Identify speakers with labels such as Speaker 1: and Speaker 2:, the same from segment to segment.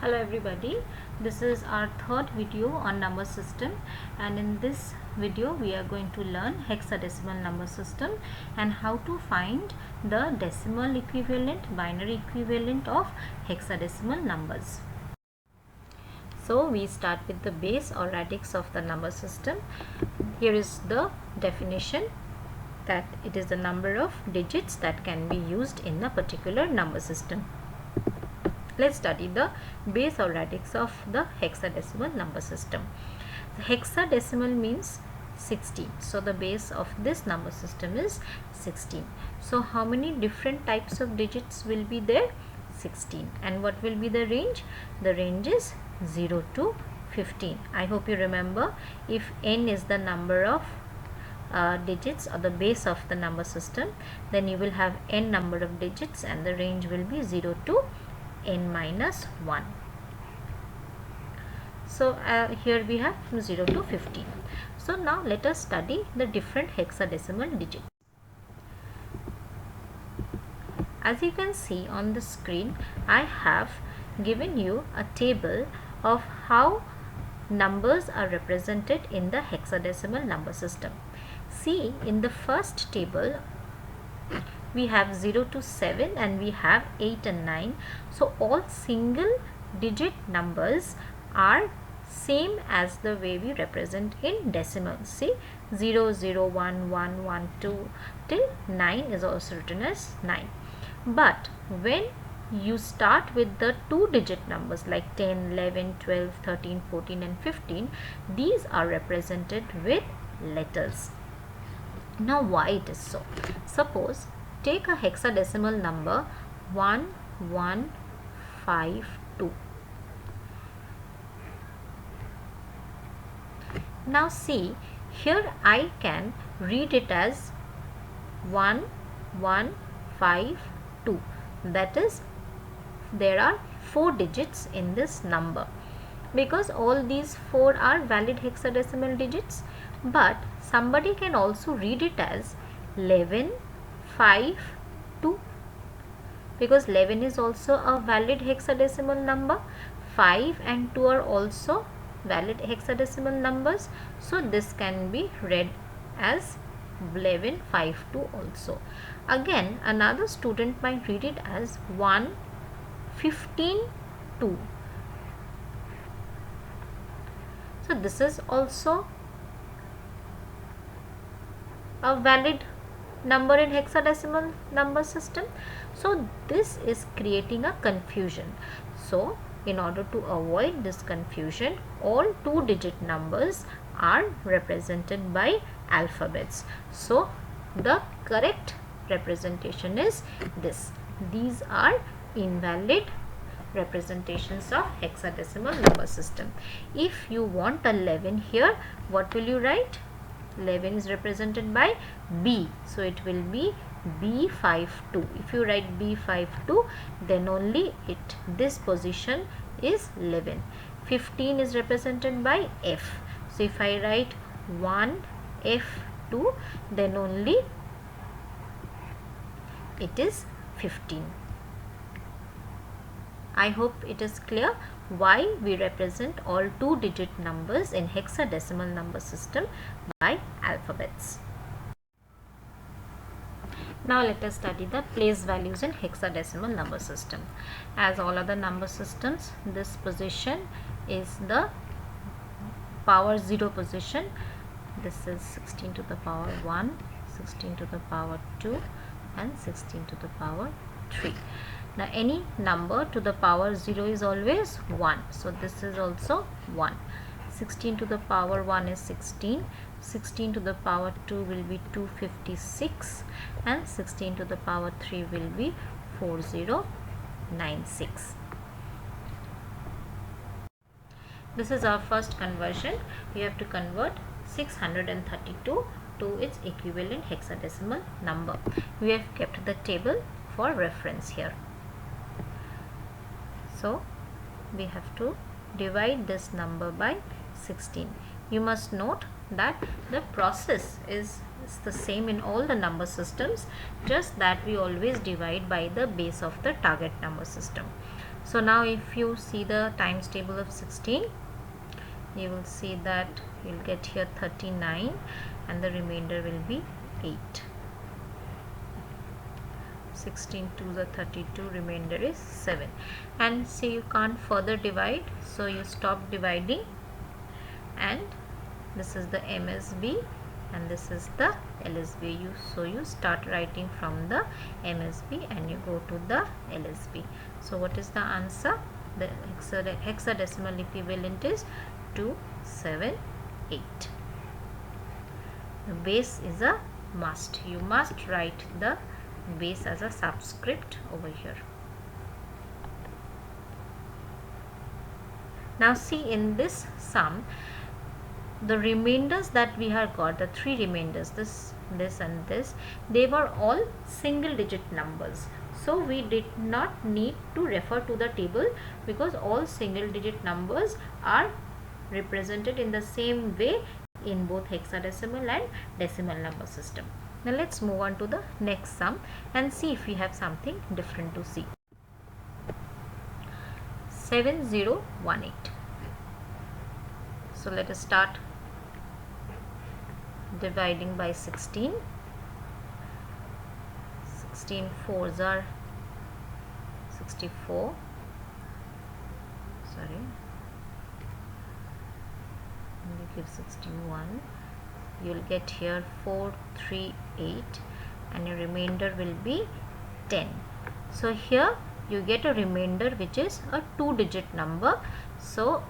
Speaker 1: Hello everybody, this is our third video on number system, and in this video we are going to learn hexadecimal number system and how to find the decimal equivalent, binary equivalent of hexadecimal numbers. So we start with the base or radix of the number system. Here is the definition, that it is the number of digits that can be used in a particular number system. Let's study the base or radix of the hexadecimal number system. The hexadecimal means 16. So the base of this number system is 16. So how many different types of digits will be there? 16. And what will be the range? The range is 0 to 15. I hope you remember, if n is the number of digits or the base of the number system, then you will have n number of digits and the range will be 0 to n minus 1. So here we have from 0 to 15. So now let us study the different hexadecimal digits. As you can see on the screen, I have given you a table of how numbers are represented in the hexadecimal number system. See, in the first table we have 0 to 7 and we have 8 and 9. So all single digit numbers are same as the way we represent in decimals. See, 0, 0, 1, 1, 1, 2 till 9 is also written as 9. But when you start with the two digit numbers like 10, 11, 12, 13, 14 and 15, these are represented with letters. Now why it is so? Suppose take a hexadecimal number 1152. Now see, here I can read it as 1152. That is, there are 4 digits in this number, because all these 4 are valid hexadecimal digits. But somebody can also read it as 1152, because 11 is also a valid hexadecimal number. 5 and 2 are also valid hexadecimal numbers. So this can be read as 1152 also. Again, another student might read it as 1152. So this is also a valid number in hexadecimal number system. So this is creating a confusion. So in order to avoid this confusion, all two digit numbers are represented by alphabets. So the correct representation is this. These are invalid representations of hexadecimal number system. If you want 11 here, what will you write? 11 is represented by B, so it will be B52. If you write B52, then only this position is 11. 15 is represented by F, so if I write 1F2, then only it is 15. I hope it is clear why we represent all two digit numbers in hexadecimal number system by alphabets. Now let us study the place values in hexadecimal number system. As all other number systems, this position is the power 0 position. This is 16 to the power 1, 16 to the power 2 and 16 to the power 3. Now any number to the power 0 is always 1. So this is also 1. 16 to the power 1 is 16. 16 to the power 2 will be 256. And 16 to the power 3 will be 4096. This is our first conversion. We have to convert 632 to its equivalent hexadecimal number. We have kept the table for reference here. So we have to divide this number by 16. You must note that the process is the same in all the number systems, just that we always divide by the base of the target number system. So now if you see the times table of 16, you will see that you'll get here 39 and the remainder will be 8. 16 to the 32, remainder is 7. And see, you can't further divide, so you stop dividing, and this is the MSB and this is the LSB. So you start writing from the MSB and you go to the LSB. So what is the answer? The hexadecimal equivalent is 278. The base is a must. You must write the base as a subscript over here. Now see, in this sum, the remainders that we have got, the three remainders, this and this, they were all single digit numbers. So we did not need to refer to the table because all single digit numbers are represented in the same way in both hexadecimal and decimal number system. Now let's move on to the next sum and see if we have something different to see. 7018. So let us start dividing by 16. 16 fours are 64. Sorry. And you give 61. You will get here 438 and your remainder will be 10. So here you get a remainder which is a 2-digit number. So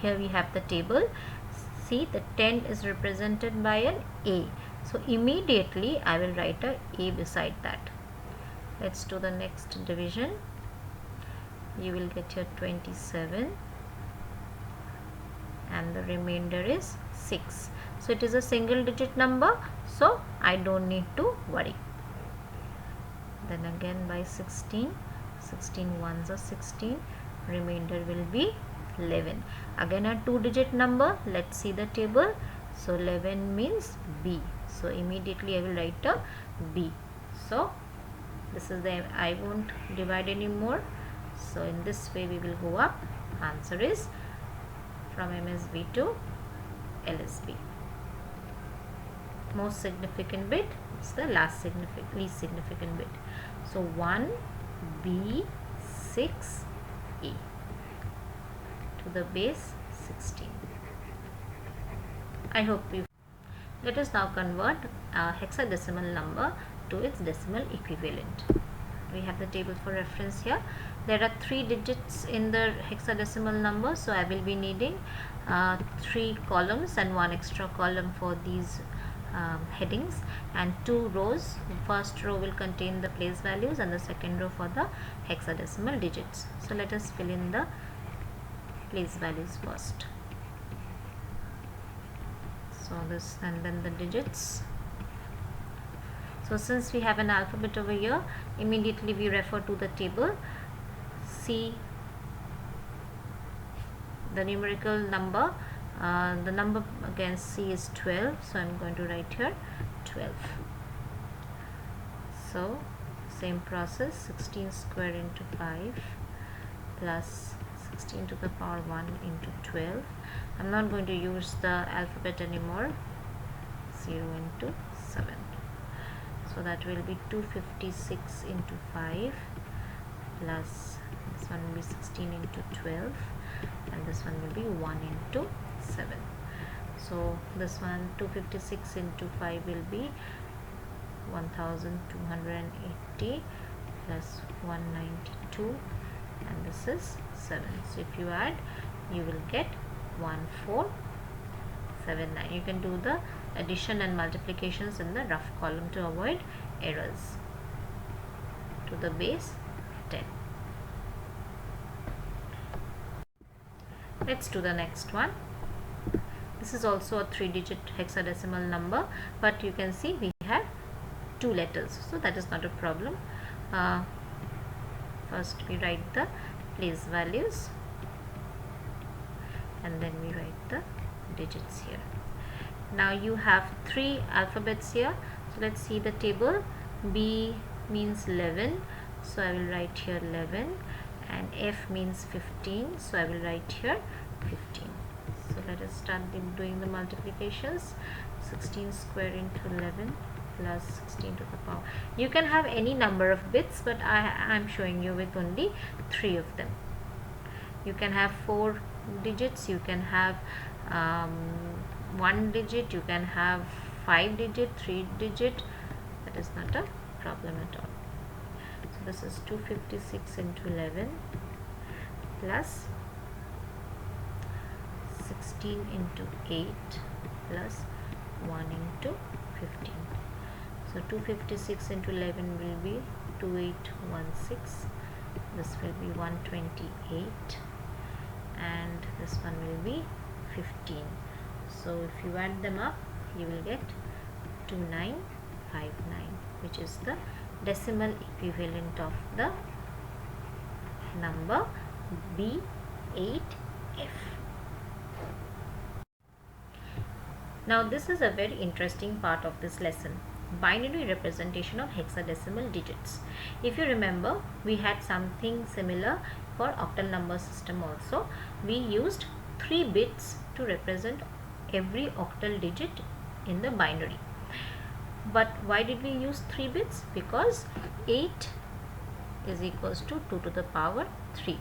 Speaker 1: here we have the table. See, the 10 is represented by an A. So immediately I will write a A beside that. Let's do the next division. You will get here 27 and the remainder is 6. So it is a single digit number, so I don't need to worry. Then again by 16, 16 ones are 16, remainder will be 11. Again a 2-digit number. Let's see the table. So 11 means B. So immediately I will write a B. So this is the, I won't divide anymore. So in this way we will go up. Answer is from MSB to LSB. Most significant bit is the least significant bit. So 1, B, 6, A to the base 16. I hope you. Let us now convert a hexadecimal number to its decimal equivalent. We have the table for reference here. There are 3 digits in the hexadecimal number, so I will be needing 3 columns and 1 extra column for these headings, and 2 rows. The first row will contain the place values and the second row for the hexadecimal digits. So let us fill in the place values first. So this, and then the digits. So since we have an alphabet over here, immediately we refer to the table. See the numerical number. The number against C is 12, so I am going to write here 12. So same process, 16 square into 5 plus 16 to the power 1 into 12. I am not going to use the alphabet anymore. 0 into 7. So that will be 256 into 5 plus this one will be 16 into 12 and this one will be 1 into 7. So this one 256 into 5 will be 1280 plus 192 and this is 7. So if you add, you will get 1479. You can do the addition and multiplications in the rough column to avoid errors. To the base 10. Let's do the next one. This is also a 3-digit hexadecimal number, but you can see we have 2 letters, so that is not a problem. First we write the place values and then we write the digits here. Now you have 3 alphabets here, so let's see the table. B means 11, so I will write here 11. and F means 15, so I will write here 15. So let us start doing the multiplications. 16 square into 11 plus 16 to the power. You can have any number of bits, but I am showing you with only 3 of them. You can have 4 digits, you can have 1 digit, you can have 5 digit, 3 digit. That is not a problem at all. So this is 256 into 11 plus 16 into 8 plus 1 into 15. So 256 into 11 will be 2816. This will be 128, and this one will be 15. So if you add them up, you will get 2959, which is the decimal equivalent of the number B8F. Now this is a very interesting part of this lesson, binary representation of hexadecimal digits. If you remember, we had something similar for octal number system also. We used 3 bits to represent every octal digit in the binary. But why did we use 3 bits? Because 8 is equals to 2 to the power 3.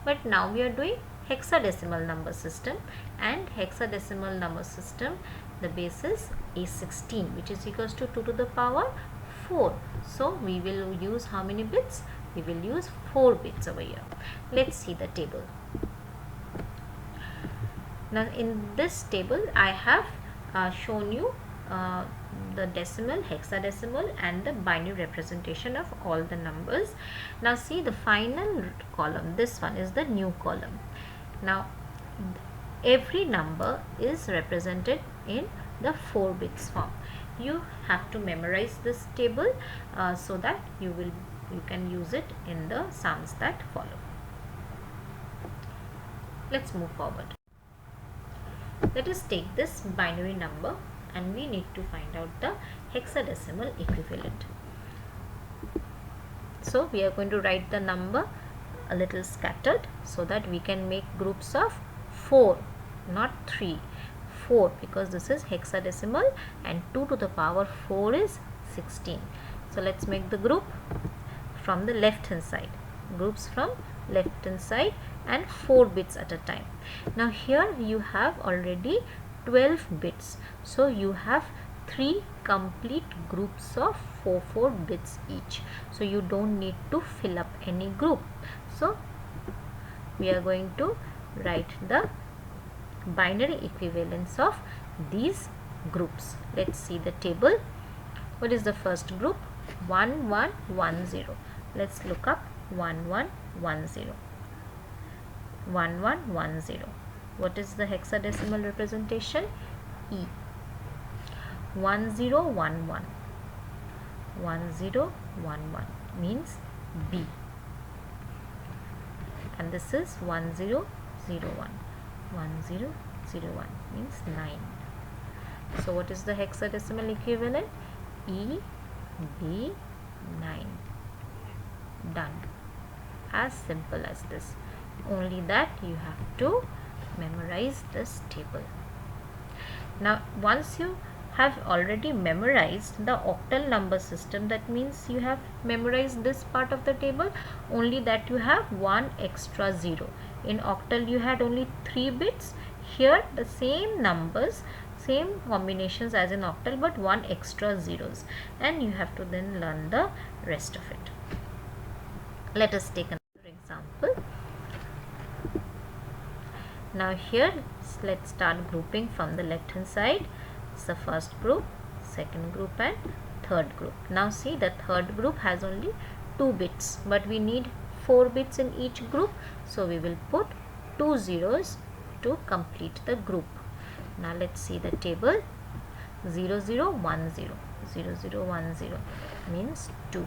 Speaker 1: But now we are doing hexadecimal number system, and hexadecimal number system, the basis is 16, which is equals to 2 to the power 4. So we will use how many bits? We will use 4 bits over here. Let's see the table. Now in this table I have shown you the decimal, hexadecimal, and the binary representation of all the numbers. Now see the final column, this one is the new column. Now every number is represented in the 4 bits form. You have to memorize this table so that you can use it in the sums that follow. Let's move forward. Let us take this binary number and we need to find out the hexadecimal equivalent. So we are going to write the number a little scattered so that we can make groups of 4, not 3, 4, because this is hexadecimal and 2 to the power 4 is 16. So let's make the group from the left hand side, groups from left hand side, and 4 bits at a time. Now here you have already 12 bits, so you have 3 complete groups of 4 bits each, so you don't need to fill up any group. So we are going to write the binary equivalence of these groups. Let's see the table. What is the first group? 1110. Let's look up 1110. 1110. What is the hexadecimal representation? E. 1011. 1011 means B. And this is 1001. 1001 means 9. So what is the hexadecimal equivalent? E, B, 9. Done. As simple as this. Only that you have to memorize this table. Now once you have already memorized the octal number system, that means you have memorized this part of the table, only that you have one extra 0. In octal you had only 3 bits. Here the same numbers, same combinations as in octal, but one extra zeros, and you have to then learn the rest of it. Let us take another example. Now here let's start grouping from the left hand side. It's the first group, second group, and third group. Now see, the third group has only 2 bits, but we need 4 bits in each group, so we will put 2 zeros to complete the group. Now let's see the table. 0010. 0010 means 2.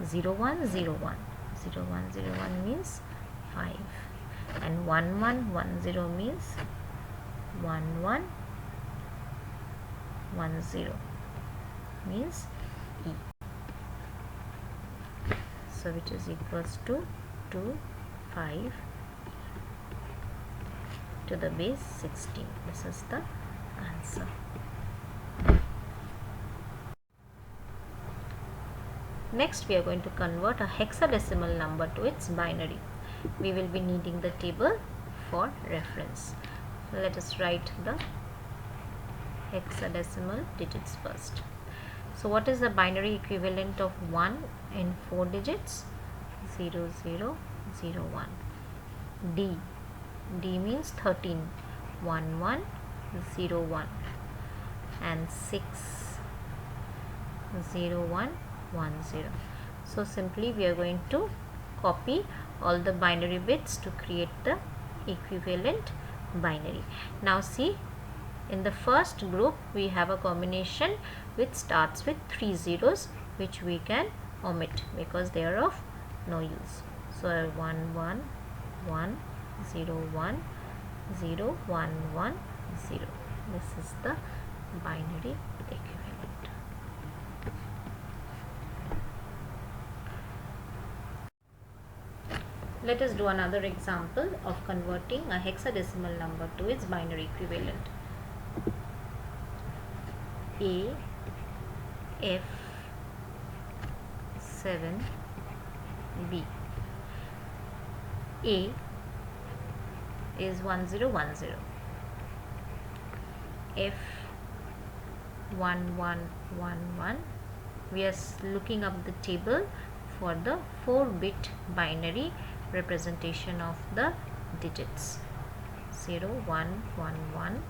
Speaker 1: 0101. 0101 means 5. And 1110 means 1110 means E. So which is equals to 2 5 to the base 16. This is the answer. Next, we are going to convert a hexadecimal number to its binary. We will be needing the table for reference. So let us write the hexadecimal digits first. So what is the binary equivalent of 1 in 4 digits? 0 0 0 1. D. D means 13. 1 1 0 1 and 6 0 1 1 0. So simply we are going to copy all the binary bits to create the equivalent binary. Now see, in the first group we have a combination which starts with 3 zeros, which we can omit because they are of no use. So 1 1 1 0 1 0 1 1 0. This is the binary equivalent. Let us do another example of converting a hexadecimal number to its binary equivalent. A F 7 B. A is 1010. F 1111. We are looking up the table for the 4-bit binary representation of the digits. 0 1 1 1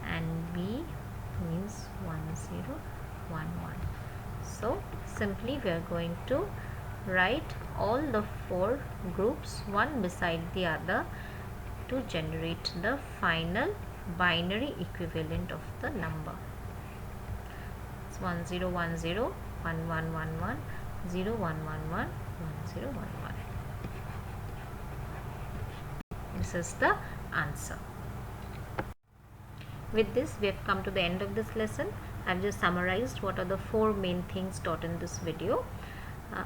Speaker 1: and B means 1 0 1 1. So simply we are going to write all the 4 groups one beside the other to generate the final binary equivalent of the number. It's 1 0 1 0 1 1 1 1 0 1 1 1 1 0 1 1. This is the answer. With this, we have come to the end of this lesson. I have just summarized what are the 4 main things taught in this video.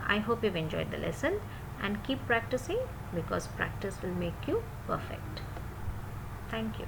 Speaker 1: I hope you've enjoyed the lesson, and keep practicing because practice will make you perfect. Thank you.